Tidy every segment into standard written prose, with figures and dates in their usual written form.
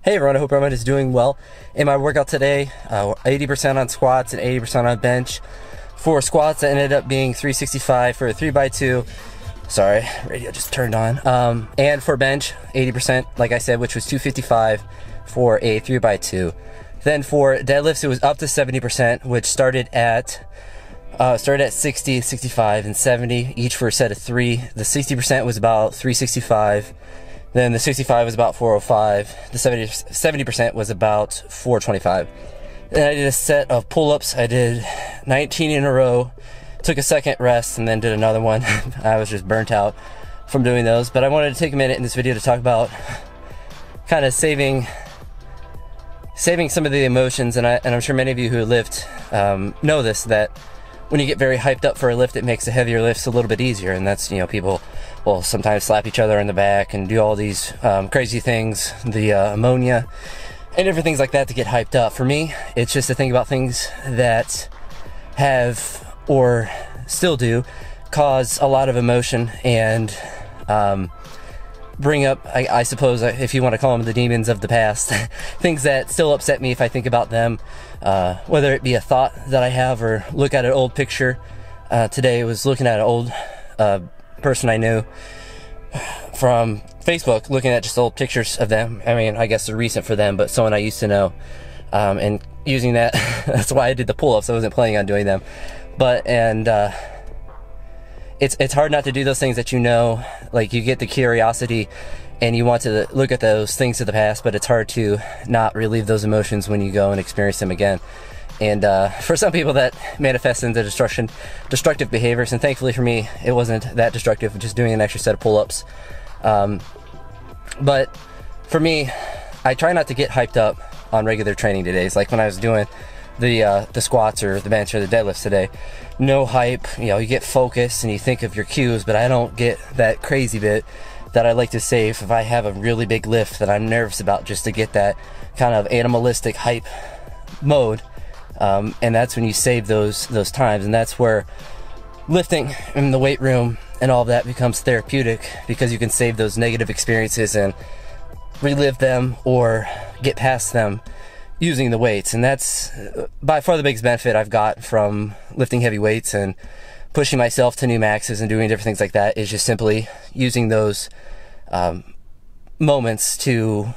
Hey everyone, I hope everyone is doing well. In my workout today, 80% on squats and 80% on bench. For squats, I ended up being 365 for a 3x2. Sorry, radio just turned on. And for bench, 80%, like I said, which was 255 for a 3x2. Then for deadlifts, it was up to 70%, which started at 60, 65, and 70, each for a set of 3. The 60% was about 365. Then the 65 was about 405. The 70% was about 425. Then I did a set of pull-ups. I did 19 in a row, took a second rest, and then did another one. I was just burnt out from doing those. But I wanted to take a minute in this video to talk about kind of saving some of the emotions. And I'm sure many of you who lift know this, that when you get very hyped up for a lift, it makes the heavier lifts a little bit easier. And that's, people will sometimes slap each other in the back and do all these crazy things, the ammonia and different things like that to get hyped up. For me, it's just to think about things that have, or still do, cause a lot of emotion and bring up, I suppose, if you want to call them the demons of the past, things that still upset me if I think about them, whether it be a thought that I have or look at an old picture. Today I was looking at an old person I knew from Facebook, looking at just old pictures of them. I mean, I guess they're recent for them, but someone I used to know, and using that, that's why I did the pull-ups. I wasn't planning on doing them, but, it's hard not to do those things that like you get the curiosity and you want to look at those things of the past, but it's hard to not relieve those emotions when you go and experience them again. And for some people that manifests into destructive behaviors, and thankfully for me, it wasn't that destructive, just doing an extra set of pull-ups. But for me, I try not to get hyped up on regular training days. Like when I was doing the squats or the bench or the deadlifts today, no hype. You get focused and you think of your cues, but I don't get that crazy bit that I like to save if I have a really big lift that I'm nervous about, just to get that kind of animalistic hype mode. And that's when you save those times, and that's where lifting in the weight room and all of that becomes therapeutic, because you can save those negative experiences and relive them or get past them using the weights. And that's by far the biggest benefit I've got from lifting heavy weights and pushing myself to new maxes and doing different things like that, is just simply using those moments to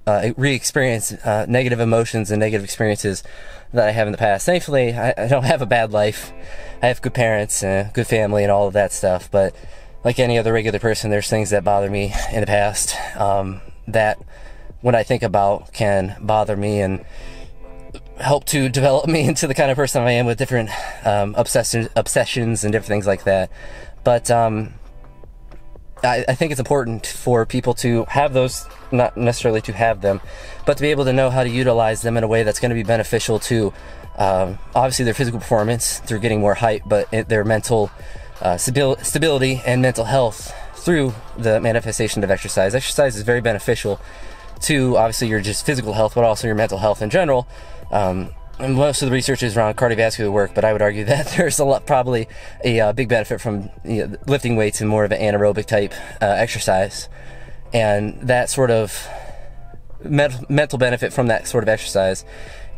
re-experience negative emotions and negative experiences that I have in the past. Thankfully, I don't have a bad life. I have good parents and a good family and all of that stuff, but like any other regular person, there's things that bother me in the past that when I think about can bother me and help to develop me into the kind of person I am, with different obsessions and different things like that. But I think it's important for people to have those, not necessarily to have them, but to be able to know how to utilize them in a way that's going to be beneficial to obviously their physical performance through getting more height, but their mental stability and mental health through the manifestation of exercise. Exercise is very beneficial to obviously your just physical health, but also your mental health in general. And most of the research is around cardiovascular work, but I would argue that there's probably a big benefit from lifting weights and more of an anaerobic type exercise. And that sort of mental benefit from that sort of exercise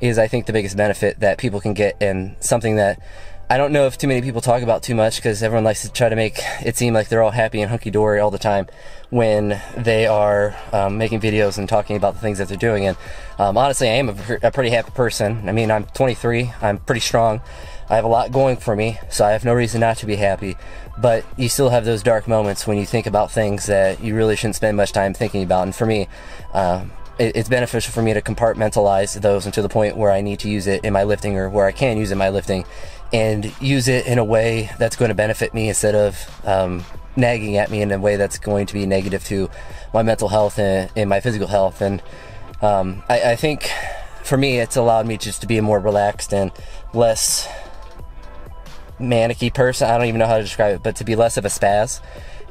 is, I think, the biggest benefit that people can get, and something that I don't know if too many people talk about too much, because everyone likes to try to make it seem like they're all happy and hunky-dory all the time when they are making videos and talking about the things that they're doing. And honestly, I am a pretty happy person. I mean, I'm 23, I'm pretty strong, I have a lot going for me, so I have no reason not to be happy. But you still have those dark moments when you think about things that you really shouldn't spend much time thinking about. And for me, it's beneficial for me to compartmentalize those, and to the point where I need to use it in my lifting, or where I can use it in my lifting, and use it in a way that's going to benefit me, instead of nagging at me in a way that's going to be negative to my mental health and my physical health. And I think for me, it's allowed me just to be a more relaxed and less manicky person. I don't even know how to describe it, but to be less of a spaz,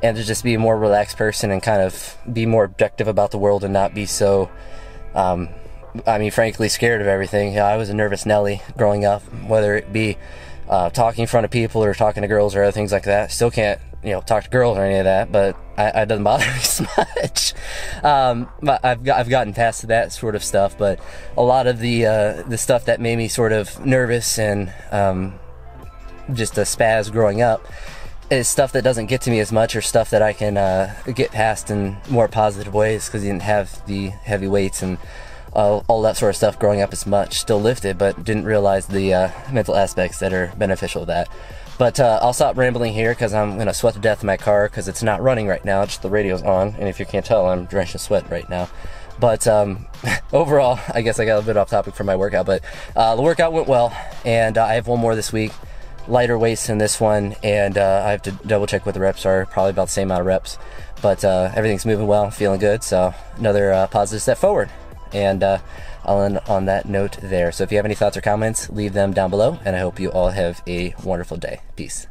and to just be a more relaxed person and kind of be more objective about the world, and not be so I mean, frankly, scared of everything. I was a nervous Nelly growing up, whether it be talking in front of people or talking to girls or other things like that. Still can't you know, talk to girls or any of that, but it doesn't bother me so much. But I've gotten past that sort of stuff, but a lot of the stuff that made me sort of nervous and just a spaz growing up is stuff that doesn't get to me as much, or stuff that I can get past in more positive ways, because you didn't have the heavy weights and all that sort of stuff growing up as much. Still lifted, but didn't realize the mental aspects that are beneficial to that. But I'll stop rambling here, because I'm going to sweat to death in my car, because it's not running right now, just the radio's on, and if you can't tell, I'm drenched in sweat right now. But overall, I guess I got a bit off topic from my workout, but the workout went well, and I have one more this week. Lighter weights in this one, and I have to double check what the reps are, probably about the same amount of reps, but everything's moving well, feeling good, so another positive step forward. And I'll end on that note there. So if you have any thoughts or comments, leave them down below, and I hope you all have a wonderful day. Peace.